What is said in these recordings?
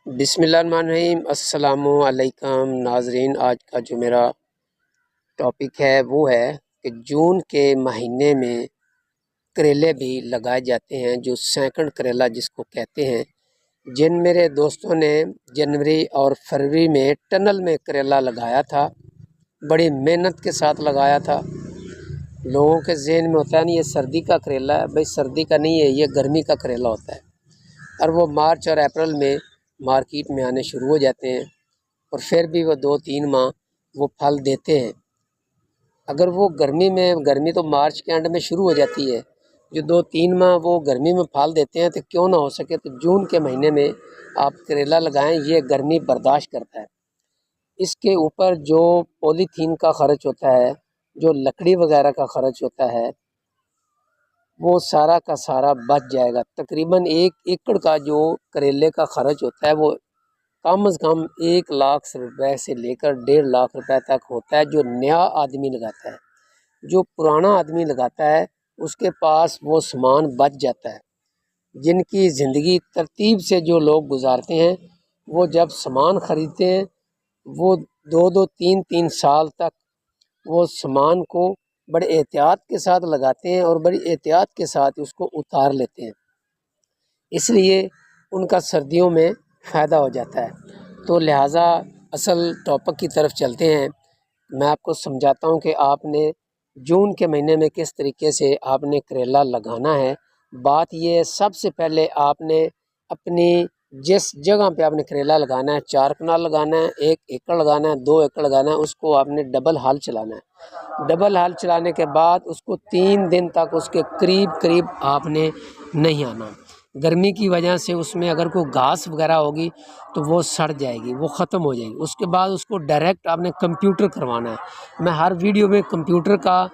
بسم اللہ الرحمن الرحیم۔ السلام علیکم ناظرین، آج کا جو میرا ٹاپک ہے وہ ہے کہ جون کے مہینے میں کریلے بھی لگائے جاتے ہیں، جو سینکڑ کریلا جس کو کہتے ہیں۔ جن میرے دوستوں نے جنوری اور فروری میں ٹنل میں کریلا لگایا تھا، بڑی محنت کے ساتھ لگایا تھا۔ لوگوں کے ذہن میں ہوتا ہے نہیں یہ سردی کا کریلا ہے، بھائی سردی کا نہیں ہے، یہ گرمی کا کریلا ہوتا ہے، اور وہ مارچ اور اپریل میں مارکیٹ میں آنے شروع ہو جاتے ہیں، اور پھر بھی وہ 2-3 ماہ وہ پھل دیتے ہیں۔ اگر وہ گرمی تو مارچ کے اینڈ میں شروع ہو جاتی ہے، جو 2-3 ماہ وہ گرمی میں پھل دیتے ہیں، تو کیوں نہ ہو سکے تو جون کے مہینے میں آپ کریلا لگائیں، یہ گرمی برداشت کرتا ہے۔ اس کے اوپر جو پولی تھین کا خرچ ہوتا ہے، جو لکڑی وغیرہ کا خرچ ہوتا ہے، وہ سارا کا سارا بچ جائے گا۔ تقریباً 1 ایکڑ کا جو کریلے کا خرچ ہوتا ہے وہ کم از کم 1 لاکھ روپے سے لے کر 1.5 لاکھ روپے تک ہوتا ہے، جو نیا آدمی لگاتا ہے۔ جو پرانا آدمی لگاتا ہے اس کے پاس وہ سامان بچ جاتا ہے۔ جن کی زندگی ترتیب سے جو لوگ گزارتے ہیں، وہ جب سامان خریدتے ہیں وہ 2-3 سال تک وہ سامان کو بڑے احتیاط کے ساتھ لگاتے ہیں اور بڑی احتیاط کے ساتھ اس کو اتار لیتے ہیں، اس لیے ان کا سردیوں میں فائدہ ہو جاتا ہے۔ تو لہٰذا اصل ٹاپک کی طرف چلتے ہیں۔ میں آپ کو سمجھاتا ہوں کہ آپ نے جون کے مہینے میں کس طریقے سے آپ نے کریلا لگانا ہے۔ بات یہ ہے، سب سے پہلے آپ نے اپنی جس جگہ پہ آپ نے کریلا لگانا ہے، 4 کنال لگانا ہے، 1 ایکڑ لگانا ہے، 2 ایکڑ لگانا ہے، اس کو آپ نے ڈبل ہل چلانا ہے۔ ڈبل ہل چلانے کے بعد اس کو 3 دن تک اس کے قریب آپ نے نہیں آنا۔ گرمی کی وجہ سے اس میں اگر کوئی گھاس وغیرہ ہوگی تو وہ سڑ جائے گی، وہ ختم ہو جائے گی۔ اس کے بعد اس کو ڈائریکٹ آپ نے کمپیوٹر کروانا ہے۔ میں ہر ویڈیو میں کمپیوٹر کا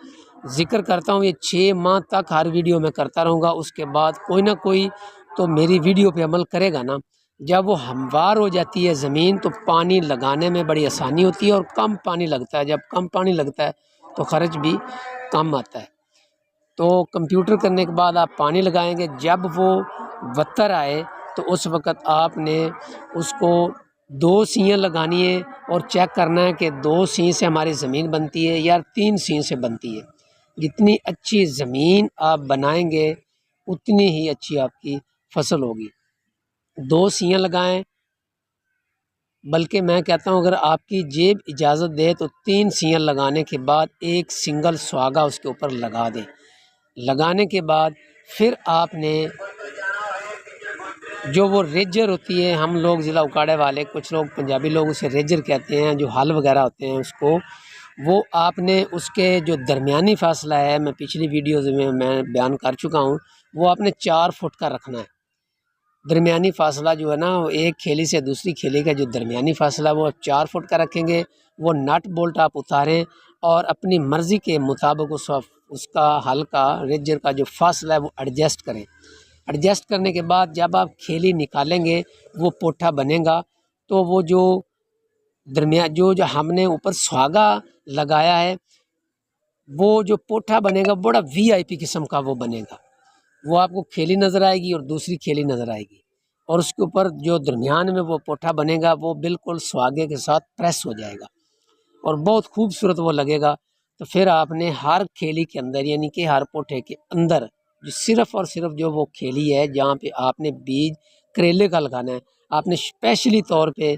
ذکر کرتا ہوں، یہ 6 ماہ تک ہر ویڈیو میں کرتا رہوں گا۔ اس کے بعد کوئی نہ کوئی تو میری ویڈیو پہ عمل کرے گا نا۔ جب وہ ہموار ہو جاتی ہے زمین تو پانی لگانے میں بڑی آسانی ہوتی ہے، اور کم پانی لگتا ہے۔ جب کم پانی لگتا ہے تو خرچ بھی کم آتا ہے۔ تو کمپیوٹر کرنے کے بعد آپ پانی لگائیں گے، جب وہ وتر آئے تو اس وقت آپ نے اس کو 2 سیاں لگانی ہے، اور چیک کرنا ہے کہ 2 سی سے ہماری زمین بنتی ہے یا 3 سی سے بنتی ہے۔ جتنی اچھی زمین آپ بنائیں گے اتنی ہی اچھی آپ کی فصل ہوگی۔ 2 سیاں لگائیں، بلکہ میں کہتا ہوں اگر آپ کی جیب اجازت دے تو 3 سیاں لگانے کے بعد 1 سنگل سہاگا اس کے اوپر لگا دیں۔ لگانے کے بعد پھر آپ نے جو وہ ریجر ہوتی ہے، ہم لوگ ضلع اکاڑے والے، کچھ لوگ پنجابی لوگ اسے ریجر کہتے ہیں، جو ہل وغیرہ ہوتے ہیں اس کو، وہ آپ نے اس کے جو درمیانی فاصلہ ہے، میں پچھلی ویڈیوز میں بیان کر چکا ہوں، وہ آپ نے 4 فٹ کا رکھنا ہے۔ درمیانی فاصلہ جو ہے نا، ایک کھیلی سے دوسری کھیلی کا جو درمیانی فاصلہ وہ 4 فٹ کا رکھیں گے۔ وہ نٹ بولٹ آپ اتاریں اور اپنی مرضی کے مطابق اس کا ہل کا ریجر کا جو فاصلہ ہے وہ ایڈجسٹ کریں۔ ایڈجسٹ کرنے کے بعد جب آپ کھیلی نکالیں گے وہ پوٹھا بنے گا، تو وہ جو جو ہم نے اوپر سہاگا لگایا ہے، وہ جو پوٹھا بنے گا بڑا VIP قسم کا وہ بنے گا۔ وہ آپ کو کھیلی نظر آئے گی اور دوسری کھیلی نظر آئے گی، اور اس کے اوپر جو درمیان میں وہ پوٹھا بنے گا وہ بالکل سہاگے کے ساتھ پریس ہو جائے گا اور بہت خوبصورت وہ لگے گا۔ تو پھر آپ نے ہر کھیلی کے اندر، یعنی کہ ہر پوٹھے کے اندر، جو صرف اور صرف جو وہ کھیلی ہے جہاں پہ آپ نے بیج کریلے کا لگانا ہے، آپ نے اسپیشلی طور پہ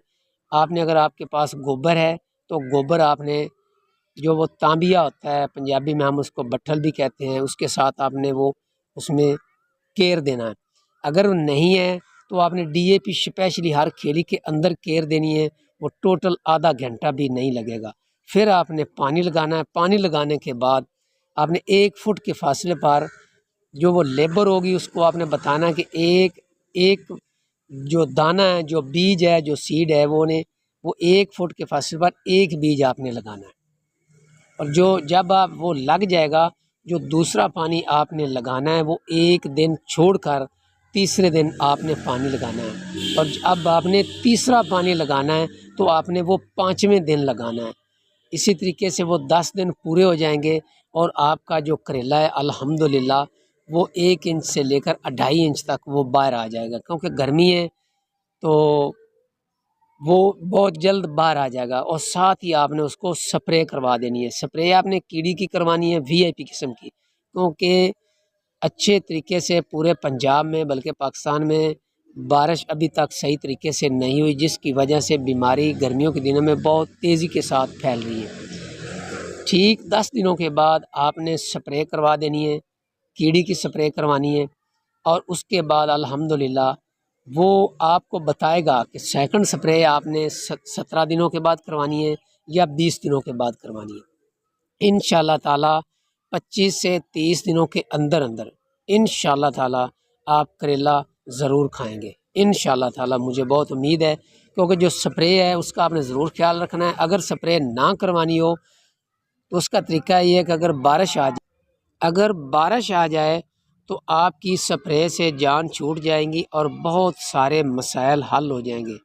آپ نے، اگر آپ کے پاس گوبر ہے تو گوبر آپ نے، جو وہ تانبیہ ہوتا ہے، پنجابی میں ہم اس کو بٹھل بھی کہتے ہیں، اس کے ساتھ آپ نے وہ اس میں کیئر دینا ہے۔ اگر وہ نہیں ہے تو آپ نے DAP اسپیشلی ہر کھیلی کے اندر کیئر دینی ہے۔ وہ ٹوٹل آدھا گھنٹہ بھی نہیں لگے گا۔ پھر آپ نے پانی لگانا ہے۔ پانی لگانے کے بعد آپ نے 1 فٹ کے فاصلے پر جو وہ لیبر ہوگی اس کو آپ نے بتانا ہے کہ ایک جو دانہ ہے، جو بیج ہے، جو سیڈ ہے، وہ 1 فٹ کے فاصلے پر 1 بیج آپ نے لگانا ہے۔ اور جب آپ وہ لگ جائے گا، جو دوسرا پانی آپ نے لگانا ہے وہ 1 دن چھوڑ کر تیسرے دن آپ نے پانی لگانا ہے۔ اور اب آپ نے تیسرا پانی لگانا ہے تو آپ نے وہ 5ویں دن لگانا ہے۔ اسی طریقے سے وہ 10 دن پورے ہو جائیں گے اور آپ کا جو کریلا ہے الحمدللہ وہ 1 انچ سے لے کر 2.5 انچ تک وہ باہر آ جائے گا۔ کیونکہ گرمی ہے تو وہ بہت جلد باہر آ جائے گا، اور ساتھ ہی آپ نے اس کو سپرے کروا دینی ہے۔ سپرے آپ نے کیڑی کی کروانی ہے، VIP قسم کی، کیونکہ اچھے طریقے سے پورے پنجاب میں بلکہ پاکستان میں بارش ابھی تک صحیح طریقے سے نہیں ہوئی، جس کی وجہ سے بیماری گرمیوں کے دنوں میں بہت تیزی کے ساتھ پھیل رہی ہے۔ ٹھیک 10 دنوں کے بعد آپ نے سپرے کروا دینی ہے، کیڑی کی سپرے کروانی ہے، اور اس کے بعد الحمدللہ وہ آپ کو بتائے گا کہ سیکنڈ سپرے آپ نے 17 دنوں کے بعد کروانی ہے یا 20 دنوں کے بعد کروانی ہے۔ انشاءاللہ تعالی 25 سے 30 دنوں کے اندر اندر انشاءاللہ تعالی آپ کریلا ضرور کھائیں گے انشاءاللہ تعالی۔ مجھے بہت امید ہے، کیونکہ جو سپرے ہے اس کا آپ نے ضرور خیال رکھنا ہے۔ اگر سپرے نہ کروانی ہو تو اس کا طریقہ یہ ہے کہ اگر بارش آ جائے تو آپ کی سپرے سے جان چھوٹ جائیں گی اور بہت سارے مسائل حل ہو جائیں گے۔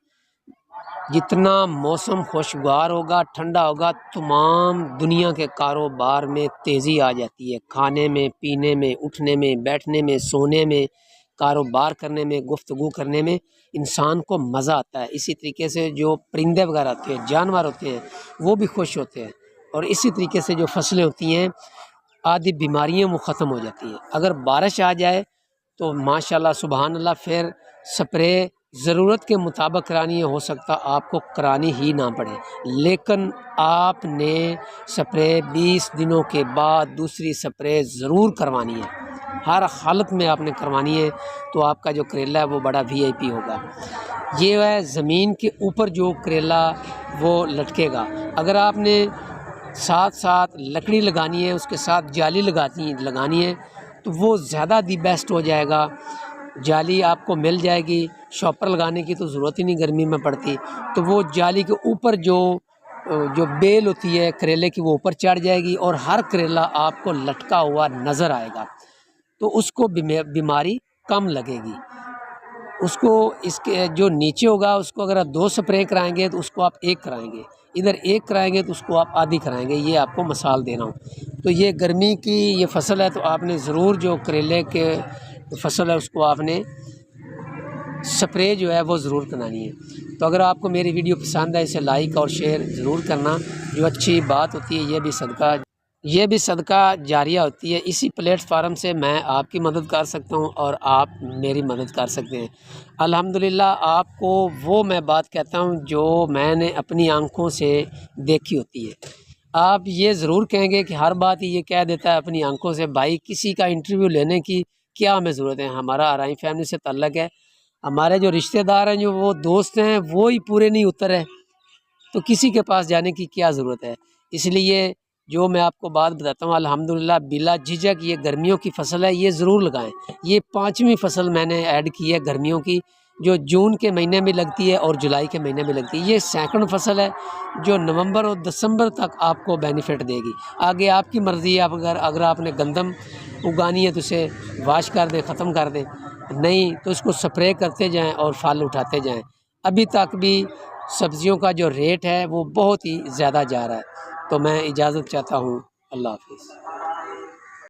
جتنا موسم خوشگوار ہوگا، ٹھنڈا ہوگا، تمام دنیا کے کاروبار میں تیزی آ جاتی ہے، کھانے میں، پینے میں، اٹھنے میں، بیٹھنے میں، سونے میں، کاروبار کرنے میں، گفتگو کرنے میں انسان کو مزہ آتا ہے۔ اسی طریقے سے جو پرندے وغیرہ ہوتے ہیں، جانور ہوتے ہیں، وہ بھی خوش ہوتے ہیں، اور اسی طریقے سے جو فصلیں ہوتی ہیں، آدھی بیماریاں وہ ختم ہو جاتی ہیں۔ اگر بارش آ جائے تو ماشاءاللہ سبحان اللہ، پھر سپرے ضرورت کے مطابق کرانی ہے، ہو سکتا آپ کو کرانی ہی نہ پڑے، لیکن آپ نے سپرے 20 دنوں کے بعد دوسری سپرے ضرور کروانی ہے، ہر حالت میں آپ نے کروانی ہے، تو آپ کا جو کریلا ہے وہ بڑا VIP ہوگا۔ یہ ہے زمین کے اوپر جو کریلا وہ لٹکے گا۔ اگر آپ نے ساتھ ساتھ لکڑی لگانی ہے، اس کے ساتھ جالی لگانی ہے تو وہ زیادہ دی بیسٹ ہو جائے گا۔ جالی آپ کو مل جائے گی، شاپر لگانے کی تو ضرورت ہی نہیں گرمی میں پڑتی، تو وہ جالی کے اوپر جو بیل ہوتی ہے کریلے کی وہ اوپر چڑھ جائے گی، اور ہر کریلا آپ کو لٹکا ہوا نظر آئے گا، تو اس کو بیماری کم لگے گی۔ اس کو اس کے جو نیچے ہوگا اس کو اگر آپ 2 سپرے کرائیں گے تو اس کو آپ 1 کرائیں گے، ادھر 1 کرائیں گے تو اس کو آپ آدھی کرائیں گے۔ یہ آپ کو مثال دے رہا ہوں۔ تو یہ گرمی کی یہ فصل ہے، تو آپ نے ضرور جو کریلے کے فصل ہے اس کو آپ نے سپرے جو ہے وہ ضرور کرانی ہے۔ تو اگر آپ کو میری ویڈیو پسند ہے اسے لائک اور شیئر ضرور کرنا۔ جو اچھی بات ہوتی ہے یہ بھی صدقہ جاریہ ہوتی ہے۔ اسی پلیٹ فارم سے میں آپ کی مدد کر سکتا ہوں اور آپ میری مدد کر سکتے ہیں۔ الحمدللہ آپ کو وہ میں بات کہتا ہوں جو میں نے اپنی آنکھوں سے دیکھی ہوتی ہے۔ آپ یہ ضرور کہیں گے کہ ہر بات ہی یہ کہہ دیتا ہے اپنی آنکھوں سے، بھائی کسی کا انٹرویو لینے کی کیا ہمیں ضرورت ہے؟ ہمارا آرائیں فیملی سے تعلق ہے، ہمارے جو رشتہ دار ہیں، جو وہ دوست ہیں، وہ ہی پورے نہیں اترے، تو کسی کے پاس جانے کی کیا ضرورت ہے؟ اس لیے جو میں آپ کو بات بتاتا ہوں الحمدللہ بلا جھجک یہ گرمیوں کی فصل ہے، یہ ضرور لگائیں۔ یہ 5ویں فصل میں نے ایڈ کی ہے گرمیوں کی، جو جون کے مہینے میں لگتی ہے اور جولائی کے مہینے میں لگتی ہے۔ یہ سیکنڈ فصل ہے جو نومبر اور دسمبر تک آپ کو بینیفٹ دے گی۔ آگے آپ کی مرضی ہے، اگر آپ نے گندم اگانی ہے تو اسے واش کر دیں، ختم کر دیں، نہیں تو اس کو سپرے کرتے جائیں اور پھل اٹھاتے جائیں۔ ابھی تک بھی سبزیوں کا جو ریٹ ہے وہ بہت ہی زیادہ جا رہا ہے۔ تو میں اجازت چاہتا ہوں، اللہ حافظ۔